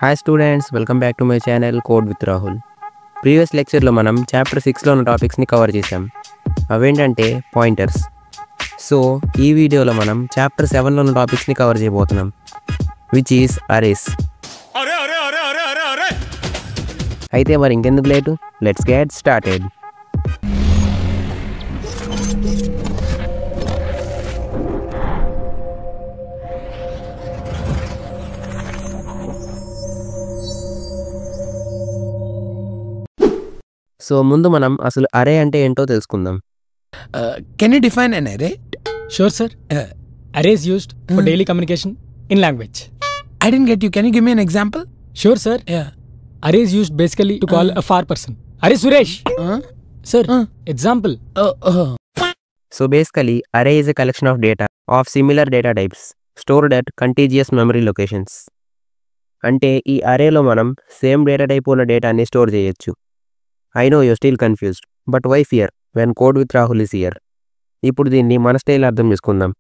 Hi students, welcome back to my channel Code with Rahul. Previous lecture లో మనం chapter 6 లోని topics ని cover చేసాం. అవేంటంటే పాయింటర్స్. సో ఈ వీడియోలో మనం చాప్టర్ 7 లోని టాపిక్స్ ని కవర్ చేయబోతున్నాం, which is arrays. అయితే మరి ఇంకెందుకు late, let's get started. So ముందు మనం అసలు అరే అంటే ఏంటో తెలుసుకుందాం. Can you define an array? Sure, sir. Array is used for daily communication in language. I didn't get you. Can you give me an example? Sure, sir. Yeah. Array is used basically to call a far person. Array Suresh. Sir, example. So basically, array is a collection of data of similar data types stored at contiguous memory locations. అంటే ఈ అరేలో మనం same data type ఉన్న డేటాని store చేయొచ్చు. I know you're still confused, but why fear when Code with Rahul is here? ఇప్పుడు దీన్ని మన style అర్థం చేసుకుందాం.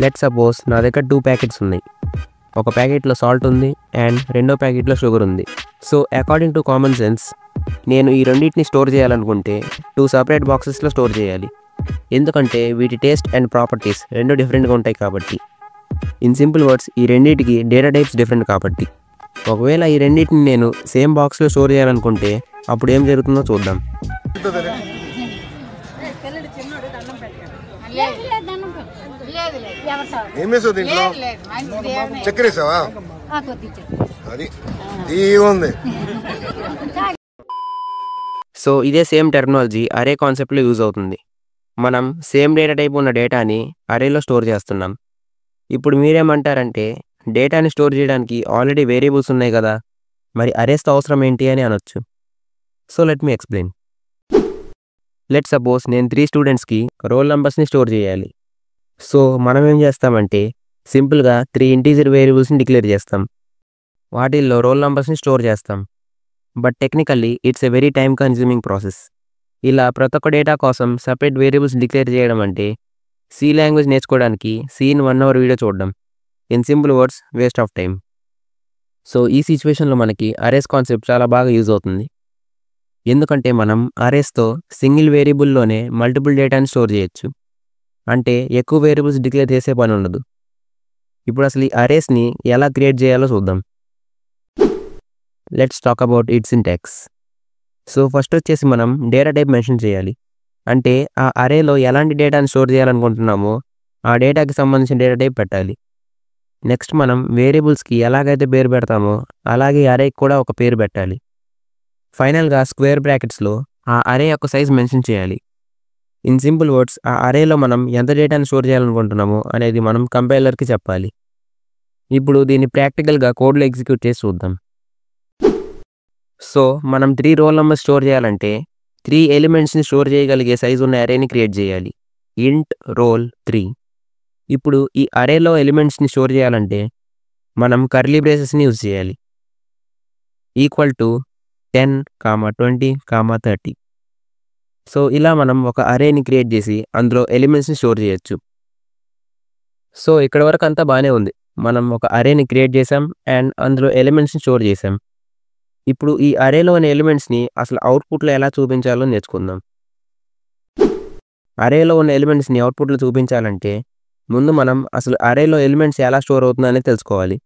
లెట్స్ సపోజ్ నా దగ్గర 2 ప్యాకెట్స్ ఉన్నాయి. ఒక ప్యాకెట్లో సాల్ట్ ఉంది అండ్ రెండో ప్యాకెట్లో షుగర్ ఉంది. So according to common sense నేను ఈ రెండింటిని స్టోర్ చేయాలనుకుంటే 2 సపరేట్ బాక్సెస్లో స్టోర్ చేయాలి. ఎందుకంటే వీటి టేస్ట్ అండ్ ప్రాపర్టీస్ రెండు డిఫరెంట్గా ఉంటాయి కాబట్టి. ఇన్ సింపుల్ వర్డ్స్, ఈ రెండింటికి డేటా టైప్స్ డిఫరెంట్ కాబట్టి. ఒకవేళ ఈ రెండింటిని నేను సేమ్ బాక్స్లో స్టోర్ చేయాలనుకుంటే అప్పుడు ఏం జరుగుతుందో చూద్దాం. సో ఇదే సేమ్ టెర్మినాలజీ అరే కాన్సెప్ట్లో యూజ్ అవుతుంది. మనం సేమ్ డేటా టైప్ ఉన్న డేటాని అరేలో స్టోర్ చేస్తున్నాం. ఇప్పుడు మీరేమంటారంటే డేటాని స్టోర్ చేయడానికి ఆల్రెడీ వేరియబుల్స్ ఉన్నాయి కదా, మరి అరేస్తో అవసరం ఏంటి అని అనొచ్చు. So let me explain. Let suppose నేను 3 స్టూడెంట్స్కి రోల్ నెంబర్స్ని స్టోర్ చేయాలి. సో మనం ఏం చేస్తామంటే సింపుల్గా 3 ఇంటీజర్ వేరియబుల్స్ని డిక్లేర్ చేస్తాం. వాటిల్లో రోల్ నెంబర్స్ని స్టోర్ చేస్తాం. But technically it's a very time consuming process. ఇలా ప్రతి ఒక్క డేటా కోసం సపరేట్ వేరియబుల్స్ డిక్లేర్ చేయడం అంటే సి లాంగ్వేజ్ నేర్చుకోవడానికి సీన్ 1 అవర్ వీడియో చూడడం. In simple words, waste of time. So ఈ సిచ్యువేషన్లో మనకి అరేస్ కాన్సెప్ట్ చాలా బాగా యూజ్ అవుతుంది. ఎందుకంటే మనం అరేస్తో సింగిల్ వేరియబుల్లోనే మల్టిపుల్ డేటాని స్టోర్ చేయొచ్చు. అంటే ఎక్కువ వేరియబుల్స్ డిక్లేర్ చేసే పని ఉండదు. ఇప్పుడు అసలు ఈ అరేస్ని ఎలా క్రియేట్ చేయాలో చూద్దాం. Let's talk about it's syntax. So first వచ్చేసి మనం డేటా టైప్ మెన్షన్ చేయాలి. అంటే ఆ అరేలో ఎలాంటి డేటాని స్టోర్ చేయాలనుకుంటున్నామో ఆ డేటాకి సంబంధించిన డేటా టైప్ పెట్టాలి. నెక్స్ట్ మనం వేరియబుల్స్కి ఎలాగైతే పేరు పెడతామో అలాగే అరేకి కూడా ఒక పేరు పెట్టాలి. ఫైనల్గా స్క్వేర్ బ్రాకెట్స్లో ఆ అరే యొక్క సైజ్ మెన్షన్ చేయాలి. ఇన్ సింపుల్ వర్డ్స్, ఆ అరేలో మనం ఎంత డేటాని స్టోర్ చేయాలనుకుంటున్నామో అనేది మనం కంపైలర్కి చెప్పాలి. ఇప్పుడు దీన్ని ప్రాక్టికల్గా కోడ్లో ఎగ్జిక్యూట్ చేసి చూద్దాం. సో మనం 3 రోల్ నెంబర్స్ స్టోర్ చేయాలంటే 3 ఎలిమెంట్స్ని స్టోర్ చేయగలిగే సైజు ఉన్న అరేని క్రియేట్ చేయాలి. ఇంట్ రోల్ 3. ఇప్పుడు ఈ అరేలో ఎలిమెంట్స్ని స్టోర్ చేయాలంటే మనం కర్లీ బ్రేసెస్ని యూజ్ చేయాలి. Equal to 10, 20, 30. సో ఇలా మనం ఒక అరేని క్రియేట్ చేసి అందులో ఎలిమెంట్స్ని స్టోర్ చేయొచ్చు. సో ఇక్కడ వరకు అంతా బాగానే ఉంది. మనం ఒక అరేని క్రియేట్ చేసాం అండ్ అందులో ఎలిమెంట్స్ని స్టోర్ చేసాం. ఇప్పుడు ఈ అరేలో ఉన్న ఎలిమెంట్స్ని అసలు అవుట్పుట్లో ఎలా చూపించాలో నేర్చుకుందాం. అరేలో ఉన్న ఎలిమెంట్స్ని అవుట్పుట్లో చూపించాలంటే ముందు మనం అసలు అరేలో ఎలిమెంట్స్ ఎలా స్టోర్ అవుతుందనే తెలుసుకోవాలి.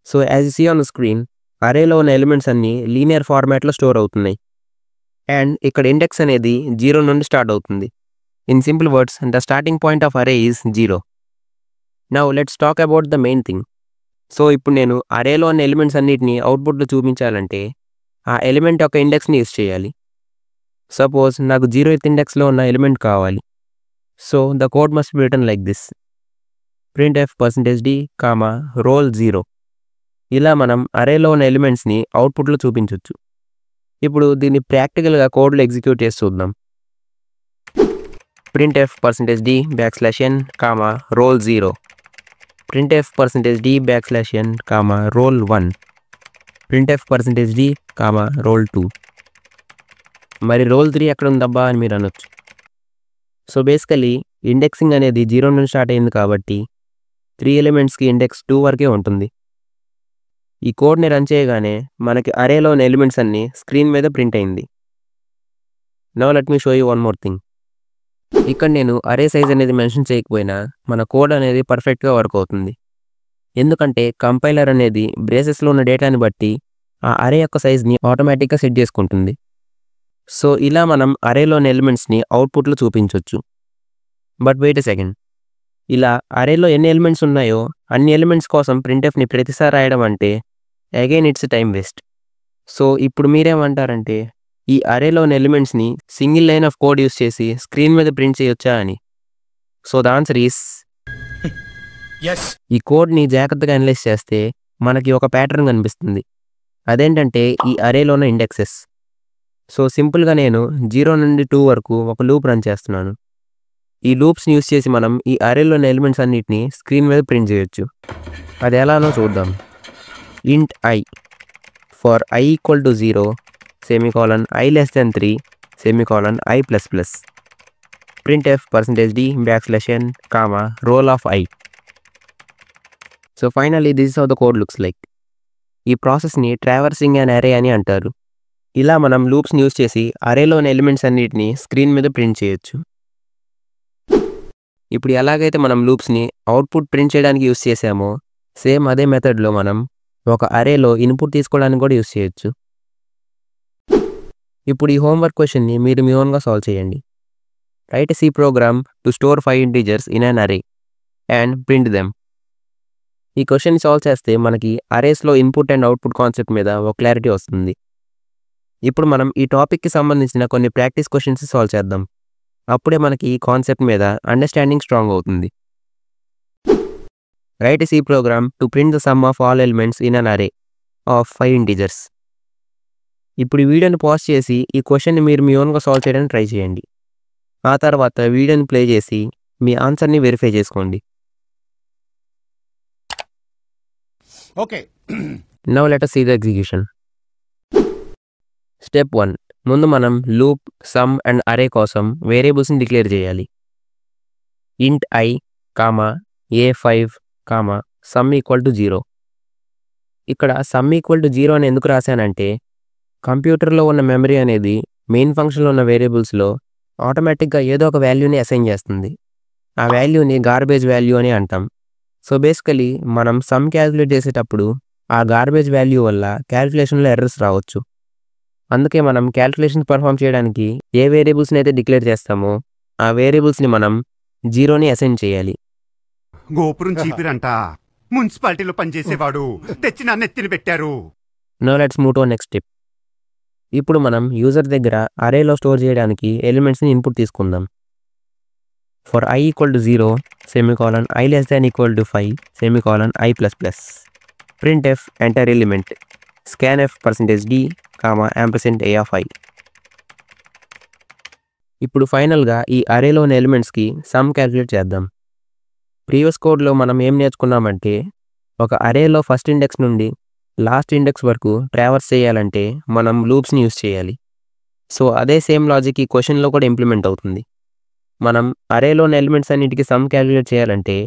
So as you see on the screen, అరేలో ఉన్న ఎలిమెంట్స్ అన్నీ లీనియర్ ఫార్మాట్లో స్టోర్ అవుతున్నాయి. అండ్ ఇక్కడ ఇండెక్స్ అనేది 0 నుండి స్టార్ట్ అవుతుంది. In simple words, the starting point of array is 0. Now let's talk about the main thing. So ఇప్పుడు నేను అరేలో ఉన్న ఎలిమెంట్స్ అన్నిటిని అవుట్పుట్లో చూపించాలంటే ఆ ఎలిమెంట్ యొక్క ఇండెక్స్ని యూజ్ చేయాలి. సపోజ్ నాకు 0th ఇండెక్స్లో ఉన్న ఎలిమెంట్ కావాలి. So the code must be written like this: printf %d, roll 0. ఇలా మనం అరేలో ఉన్న ఎలిమెంట్స్ని అవుట్పుట్లో చూపించవచ్చు. ఇప్పుడు దీన్ని ప్రాక్టికల్గా కోడ్లో ఎగ్జిక్యూట్ చేసి చూద్దాం. printf %d \n, roll 0. printf %d \n, roll 1. printf %d, roll 2. మరి రోల్ 3 ఎక్కడ ఉందబ్బా అని మీరు అనొచ్చు. సో బేసికలీ ఇండెక్సింగ్ అనేది 0 నుండి స్టార్ట్ అయింది కాబట్టి 3 ఎలిమెంట్స్కి ఇండెక్స్ 2 వరకే ఉంటుంది. ఈ కోడ్ని రన్ చేయగానే మనకి అరేలో ఉన్న ఎలిమెంట్స్ అన్నీ స్క్రీన్ మీద ప్రింట్ అయింది. Now let me show you one more thing. ఇక్కడ నేను అరే సైజ్ అనేది మెన్షన్ చేయకపోయినా మన కోడ్ అనేది పర్ఫెక్ట్గా వర్క్ అవుతుంది. ఎందుకంటే కంపైలర్ అనేది బ్రేసెస్లో ఉన్న డేటాని బట్టి ఆ అరే యొక్క సైజ్ని ఆటోమేటిక్గా సెట్ చేసుకుంటుంది. సో ఇలా మనం అరేలోని ఎలిమెంట్స్ని అవుట్పుట్లో చూపించవచ్చు. బట్ వెయిట్ ఎ సెకండ్, ఇలా అరేలో ఎన్ని ఎలిమెంట్స్ ఉన్నాయో అన్ని ఎలిమెంట్స్ కోసం ప్రింట్ఎఫ్ని ప్రతిసారి రాయడం అంటే again it's time waste. So ఇప్పుడు మీరేమంటారంటే ఈ అరేలోని ఎలిమెంట్స్ని single line of code use చేసి స్క్రీన్ మీద ప్రింట్ చేయొచ్చా అని. సో ద ఆన్సర్ ఈస్ ఈ కోడ్ని జాగ్రత్తగా అనలైజ్ చేస్తే మనకి ఒక ప్యాటర్న్ కనిపిస్తుంది. అదేంటంటే ఈ అరేలో ఉన్న ఇండెక్సెస్. సో సింపుల్గా నేను 0 నుండి 2 వరకు ఒక లూప్ రన్ చేస్తున్నాను. ఈ లూప్స్ని యూస్ చేసి మనం ఈ అరేలోని ఎలిమెంట్స్ అన్నిటిని స్క్రీన్ మీద ప్రింట్ చేయొచ్చు. అది ఎలానో చూద్దాం. ఇంట్ I for I equal to 0 semicolon I less than 3 semicolon I++. printf %d \n comma roll of I. So finally this is how the code looks like. ఈ ప్రాసెస్ని ట్రావర్సింగ్ అన్ అరే అని అంటారు. ఇలా మనం లూప్స్ని యూస్ చేసి అరేలోని ఎలిమెంట్స్ అన్నిటిని స్క్రీన్ మీద ప్రింట్ చేయొచ్చు. ఇప్పుడు ఎలాగైతే మనం లూప్స్ని అవుట్పుట్ ప్రింట్ చేయడానికి యూస్ చేసామో సేమ్ అదే మెథడ్లో మనం ఒక అరేలో ఇన్పుట్ తీసుకోవడానికి కూడా యూస్ చేయొచ్చు. ఇప్పుడు ఈ హోంవర్క్ క్వశ్చన్ని మీరు మీ ఓన్గా సాల్వ్ చేయండి. Right C program to store 5 integers in an అరే అండ్ ప్రింట్ దెమ్. ఈ క్వశ్చన్ సాల్వ్ చేస్తే మనకి అరేస్లో ఇన్పుట్ అండ్ అవుట్పుట్ కాన్సెప్ట్ మీద ఒక క్లారిటీ వస్తుంది. ఇప్పుడు మనం ఈ టాపిక్కి సంబంధించిన కొన్ని ప్రాక్టీస్ క్వశ్చన్స్ సాల్వ్ చేద్దాం. అప్పుడే మనకి ఈ కాన్సెప్ట్ మీద అండర్స్టాండింగ్ స్ట్రాంగ్ అవుతుంది. Right C program to print the sum of all elements in an అరే ఆఫ్ 5 integers. ఇప్పుడు ఈ వీడియోని పాజ్ చేసి ఈ క్వశ్చన్ని మీరు మీ ఓన్గా సాల్వ్ చేయడానికి ట్రై చేయండి. ఆ తర్వాత వీడియోని ప్లే చేసి మీ ఆన్సర్ని వెరిఫై చేసుకోండి. Okay, now let us see the execution. Step 1, ముందు మనం లూప్, సమ్ అండ్ అరే కోసం వేరియబుల్స్ని డిక్లేర్ చేయాలి. ఇంట్ I, A5, sum equal to 0. ఇక్కడ సమ్ ఈక్వల్ టు 0 అని ఎందుకు రాశానంటే కంప్యూటర్లో ఉన్న మెమరీ అనేది మెయిన్ ఫంక్షన్లో ఉన్న వేరియబుల్స్లో ఆటోమేటిక్గా ఏదో ఒక వాల్యూని అసైన్ చేస్తుంది. ఆ వాల్యూని గార్బేజ్ వాల్యూ అని అంటాం. సో బేసికలీ మనం సమ్ క్యాలిక్యులేట్ చేసేటప్పుడు ఆ గార్బేజ్ వాల్యూ వల్ల క్యాలిక్యులేషన్లో ఎర్రర్స్ రావచ్చు. అందుకే మనం క్యాలిక్యులేషన్ పర్ఫామ్ చేయడానికి ఏ వేరియబుల్స్ని అయితే డిక్లేర్ చేస్తామో ఆ వేరియబుల్స్ని మనం 0ని అసైన్ చేయాలి. గోపురం చీపిరంట మున్సిపాలిటీలో పనిచేసేవాడు తెచ్చి నన్ను ఎత్తిని పెట్టారు. Now let's move to next step. ఇప్పుడు మనం యూజర్ దగ్గర అరేలో స్టోర్ చేయడానికి ఎలిమెంట్స్ని ఇన్పుట్ తీసుకుందాం. For I equal to 0 semicolon I less than equal to 5 semicolon I++. printf enter element scanf %d &a of I. ఇప్పుడు ఫైనల్గా ఈ అరేలోని ఎలిమెంట్స్కి సమ్ క్యాలిక్యులేట్ చేద్దాం. Previous కోడ్లో మనం ఏం నేర్చుకున్నామంటే ఒక అరేలో ఫస్ట్ ఇండెక్స్ నుండి లాస్ట్ ఇండెక్స్ వరకు ట్రావర్స్ చేయాలంటే మనం లూప్స్ని యూస్ చేయాలి. సో అదే సేమ్ లాజిక్ ఈ క్వశ్చన్లో కూడా ఇంప్లిమెంట్ అవుతుంది. మనం అరేలోని ఎలిమెంట్స్ అన్నిటికీ సమ్ క్యాలిక్యులేట్ చేయాలంటే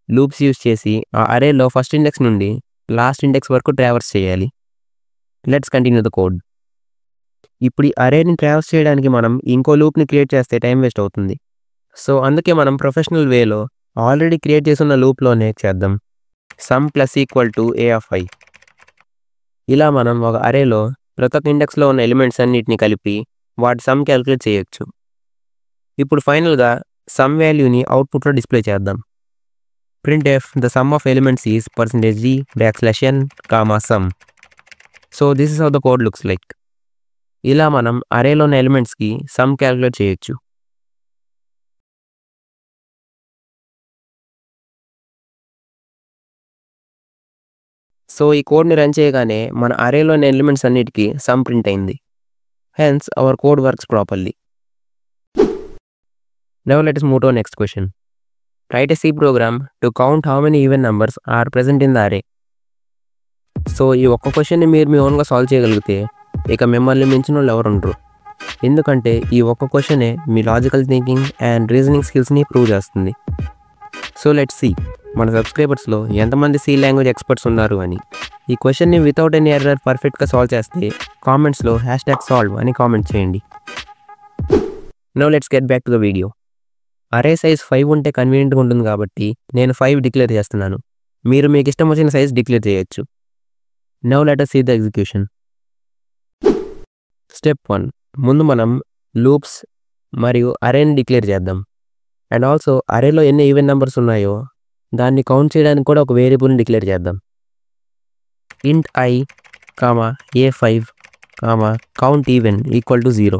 లూప్స్ యూస్ చేసి ఆ అరేలో ఫస్ట్ ఇండెక్స్ నుండి లాస్ట్ ఇండెక్స్ వరకు ట్రావర్స్ చేయాలి. Let's continue the code. ఇప్పుడు ఈ అరేని ట్రావర్స్ చేయడానికి మనం ఇంకో లూప్ని క్రియేట్ చేస్తే టైం వేస్ట్ అవుతుంది. సో అందుకే మనం ప్రొఫెషనల్ వేలో ఆల్రెడీ క్రియేట్ చేస్తున్న లూప్లోనే చేద్దాం. Sum plus equal to A of I. ఇలా మనం ఒక అరేలో ప్రతి ఒక్క ఇండెక్స్లో ఉన్న ఎలిమెంట్స్ అన్నిటిని కలిపి వాటి సమ్ క్యాలిక్యులేట్ చేయొచ్చు. ఇప్పుడు ఫైనల్గా సమ్ వాల్యూని అవుట్పుట్లో డిస్ప్లే చేద్దాం. printf the sum of elements is %d \n, sum. So this is how the code looks like. ఇలా మనం అరేలోని ఎలిమెంట్స్కి సమ్ క్యాలిక్యులేట్ చేయొచ్చు. సో ఈ కోడ్ని రన్ చేయగానే మన అరేలోని ఎలిమెంట్స్ అన్నిటికీ సమ్ ప్రింట్ అయింది. Hence hour code works properly. Now let us move to next question. Write a C program to count how many even numbers are present in the array. So ఈ ఒక్క క్వశ్చన్ని మీరు మీ ఓన్గా solve చేయగలిగితే ఇక మిమ్మల్ని మించిన వాళ్ళు ఎవరు ఉండరు. ఎందుకంటే ఈ ఒక్క క్వశ్చనే మీ లాజికల్ థింకింగ్ అండ్ రీజనింగ్ స్కిల్స్ని ప్రూవ్ చేస్తుంది. So let's see. మన సబ్స్క్రైబర్స్లో ఎంతమంది సి లాంగ్వేజ్ ఎక్స్పర్ట్స్ ఉన్నారు అని. ఈ క్వశ్చన్ని వితౌట్ ఎనీ ఎర్రర్ పర్ఫెక్ట్గా సాల్వ్ చేస్తే కామెంట్స్లో #solve అని కామెంట్ చేయండి. Now let's get back to the video. అరే సైజ్ 5 ఉంటే కన్వీనియంట్గా ఉంటుంది కాబట్టి నేను 5 డిక్లేర్ చేస్తున్నాను. మీరు మీకు ఇష్టం వచ్చిన సైజ్ డిక్లేర్ చేయొచ్చు. Now let us see the execution. Step 1, ముందు మనం లూప్స్ మరియు అరేని డిక్లేర్ చేద్దాం. అండ్ ఆల్సో అరేలో ఎన్ని ఈవెన్ నెంబర్స్ ఉన్నాయో దాన్ని కౌంట్ చేయడానికి కూడా ఒక వేరియబుల్ని డిక్లేర్ చేద్దాం. int I, a5, count even equal to 0.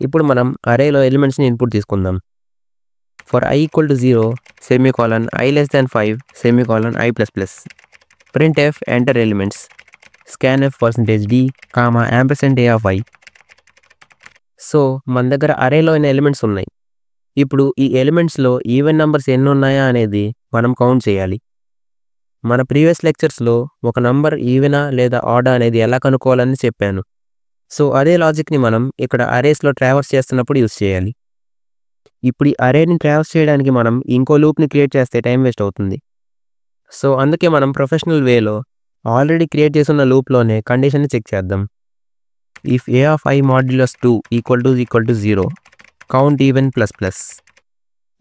ఇప్పుడు మనం అరేలో ఎలిమెంట్స్ని ఇన్పుట్ తీసుకుందాం. For I equal to 0, semicolon I less than 5, semicolon I++. printf enter elements, scanf %d, ampersand a of I. So మన దగ్గర అరేలో ఎన్ని ఎలిమెంట్స్ ఉన్నాయి. ఇప్పుడు ఈ ఎలిమెంట్స్లో ఈవెన్ నెంబర్స్ ఎన్ని ఉన్నాయా అనేది మనం కౌంట్ చేయాలి. మన ప్రీవియస్ లెక్చర్స్లో ఒక నంబర్ ఈవెనా లేదా ఆడా అనేది ఎలా కనుక్కోవాలని చెప్పాను. సో అదే లాజిక్ని మనం ఇక్కడ అరేస్లో ట్రావర్స్ చేస్తున్నప్పుడు యూస్ చేయాలి. ఇప్పుడు ఈ అరేని ట్రావర్స్ చేయడానికి మనం ఇంకో లూప్ని క్రియేట్ చేస్తే టైం వేస్ట్ అవుతుంది. సో అందుకే మనం ప్రొఫెషనల్ వేలో ఆల్రెడీ క్రియేట్ చేస్తున్న లూప్లోనే కండిషన్ని చెక్ చేద్దాం. If a of I modulus 2 equal to 0, count even ++.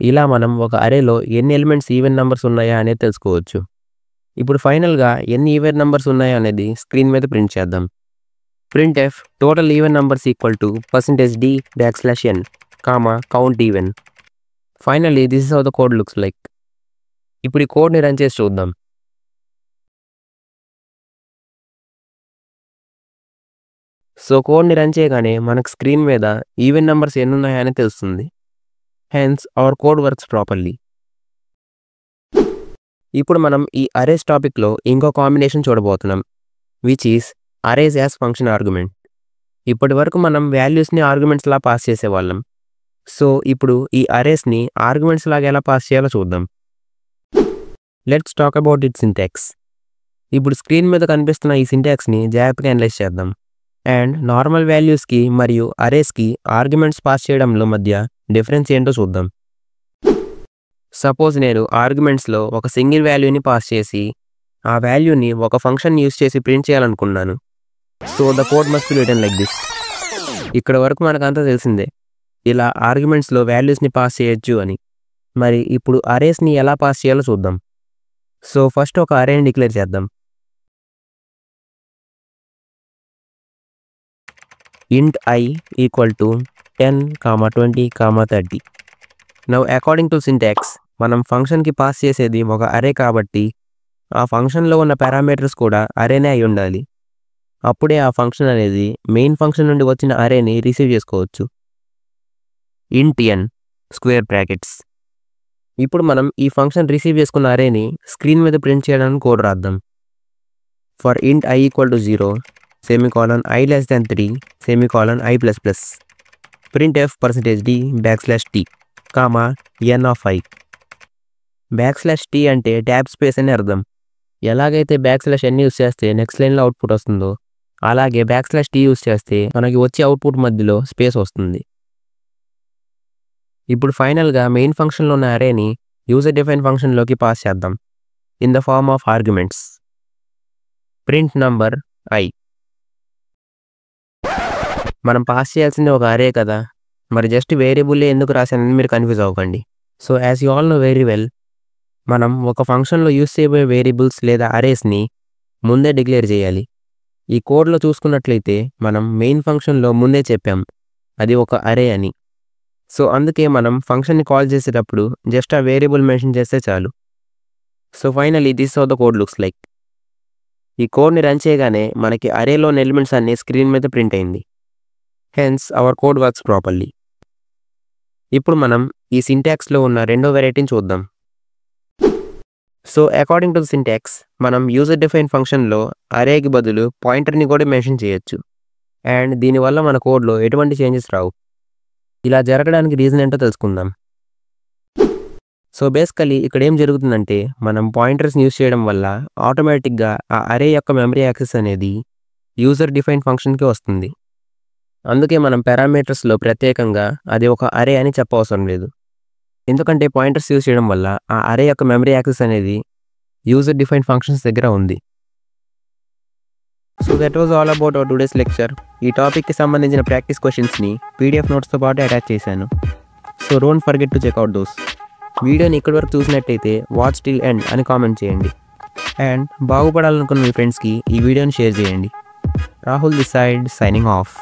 ఇలా మనం ఒక అరేలో ఎన్ని ఎలిమెంట్స్ ఈవెన్ నెంబర్స్ ఉన్నాయా అనేది తెలుసుకోవచ్చు. ఇప్పుడు ఫైనల్గా ఎన్ని ఈవెన్ నెంబర్స్ ఉన్నాయా అనేది స్క్రీన్ మీద ప్రింట్ చేద్దాం. printf total even numbers equal to %d \n, count even. Finally this is how the code looks like. ఇప్పుడు ఈ కోడ్ని రన్ చేసి చూద్దాం. సో కోడ్ని రన్ చేయగానే మనకు స్క్రీన్ మీద ఈవెన్ నెంబర్స్ ఎన్ని ఉన్నాయని తెలుస్తుంది. Hence hour code works properly. ఇప్పుడు మనం ఈ అరేస్ టాపిక్లో ఇంకో కాంబినేషన్ చూడబోతున్నాం, which is arrays as function argument. ఇప్పటి వరకు మనం వాల్యూస్ని ఆర్గ్యుమెంట్స్లా పాస్ చేసేవాళ్ళం. సో ఇప్పుడు ఈ అరేస్ని ఆర్గ్యుమెంట్స్ లాగా ఎలా పాస్ చేయాలో చూద్దాం. Let's talk about it syntax. ఇప్పుడు స్క్రీన్ మీద కనిపిస్తున్న ఈ సింటాక్స్ని జాగ్రత్తగా అనలైజ్ చేద్దాం. అండ్ నార్మల్ వాల్యూస్కి మరియు అరేస్కి ఆర్గ్యుమెంట్స్ పాస్ చేయడంలో మధ్య డిఫరెన్స్ ఏంటో చూద్దాం. సపోజ్ నేను ఆర్గ్యుమెంట్స్లో ఒక సింగిల్ వాల్యూని పాస్ చేసి ఆ వాల్యూని ఒక ఫంక్షన్ యూస్ చేసి ప్రింట్ చేయాలనుకున్నాను. So the code must be written like this. ఇక్కడ వరకు మనకంతా తెలిసిందే ఇలా ఆర్గ్యుమెంట్స్లో వాల్యూస్ని పాస్ చేయొచ్చు అని. మరి ఇప్పుడు అరేస్ని ఎలా పాస్ చేయాలో చూద్దాం. సో ఫస్ట్ ఒక అరేని డిక్లేర్ చేద్దాం. int I equal to 10, 20, 30. Now according to syntax మనం ఫంక్షన్కి పాస్ చేసేది ఒక అరే కాబట్టి ఆ ఫంక్షన్లో ఉన్న పారామీటర్స్ కూడా అరేనే అయి ఉండాలి. అప్పుడే ఆ ఫంక్షన్ అనేది మెయిన్ ఫంక్షన్ నుండి వచ్చిన అరేని రిసీవ్ చేసుకోవచ్చు. int n square brackets. ఇప్పుడు మనం ఈ ఫంక్షన్ రిసీవ్ చేసుకున్న అరేని స్క్రీన్ మీద ప్రింట్ చేయడానికి కోడ్ రాద్దాం. For int I equal to 0, semicolon I less than 3, semicolon I++. printf %d \t, n of I. \t అంటే ట్యాబ్ స్పేస్ అని అర్థం. ఎలాగైతే n యూస్ చేస్తే నెక్స్ట్ లైన్లో అవుట్పుట్ వస్తుందో అలాగే \t యూస్ చేస్తే మనకి వచ్చే అవుట్పుట్ మధ్యలో స్పేస్ వస్తుంది. ఇప్పుడు ఫైనల్గా మెయిన్ ఫంక్షన్లో ఉన్న అరేని యూజర్ డిఫైన్ ఫంక్షన్లోకి పాస్ చేద్దాం in the form of arguments. Print number I. మనం పాస్ చేయాల్సింది ఒక అరే కదా, మరి జస్ట్ వేరియబుల్లే ఎందుకు రాశానని మీరు కన్ఫ్యూజ్ అవ్వకండి. So as you all know very well, మనం ఒక ఫంక్షన్లో యూస్ చేయబోయే వేరియబుల్స్ లేదా అరేస్ని ముందే డిక్లేర్ చేయాలి. ఈ కోడ్లో చూసుకున్నట్లయితే మనం మెయిన్ ఫంక్షన్లో ముందే చెప్పాం అది ఒక అరే అని. సో అందుకే మనం ఫంక్షన్ని కాల్ చేసేటప్పుడు జస్ట్ ఆ వేరియబుల్ మెన్షన్ చేస్తే చాలు. So finally this how the code looks like. ఈ కోడ్ని రన్ చేయగానే మనకి అరేలోని ఎలిమెంట్స్ అన్ని స్క్రీన్ మీద ప్రింట్ అయింది. Hence hour code works properly. ఇప్పుడు మనం ఈ సింటాక్స్లో ఉన్న రెండో వెరైటీని చూద్దాం. So according to the syntax మనం యూజర్ డిఫైన్ ఫంక్షన్లో అరేకి బదులు పాయింటర్ని కూడా మెన్షన్ చేయొచ్చు. అండ్ దీనివల్ల మన కోడ్లో ఎటువంటి చేంజెస్ రావు. ఇలా జరగడానికి రీజన్ ఏంటో తెలుసుకుందాం. సో బేసికలీ ఇక్కడ ఏం జరుగుతుందంటే మనం పాయింటర్స్ని యూస్ చేయడం వల్ల ఆటోమేటిక్గా ఆ అరే యొక్క మెమరీ యాక్సెస్ అనేది యూజర్ డిఫైన్ ఫంక్షన్కి వస్తుంది. అందుకే మనం పారామీటర్స్లో ప్రత్యేకంగా అది ఒక అరే అని చెప్పవసరం లేదు. ఎందుకంటే పాయింటర్స్ యూజ్ చేయడం వల్ల ఆ అరే యొక్క మెమరీ యాక్సెస్ అనేది యూజర్ డిఫైన్డ్ ఫంక్షన్స్ దగ్గర ఉంది. So that was all about our today's lecture. ఈ టాపిక్కి సంబంధించిన ప్రాక్టీస్ క్వశ్చన్స్ని పీడిఎఫ్ నోట్స్తో పాటు అటాచ్ చేశాను. So don't forget to check out those. వీడియోని ఇక్కడి వరకు చూసినట్టయితే వాచ్ టిల్ ఎండ్ అని కామెంట్ చేయండి. అండ్ బాగుపడాలనుకున్న మీ ఫ్రెండ్స్కి ఈ వీడియోని షేర్ చేయండి. Rahul this side signing of.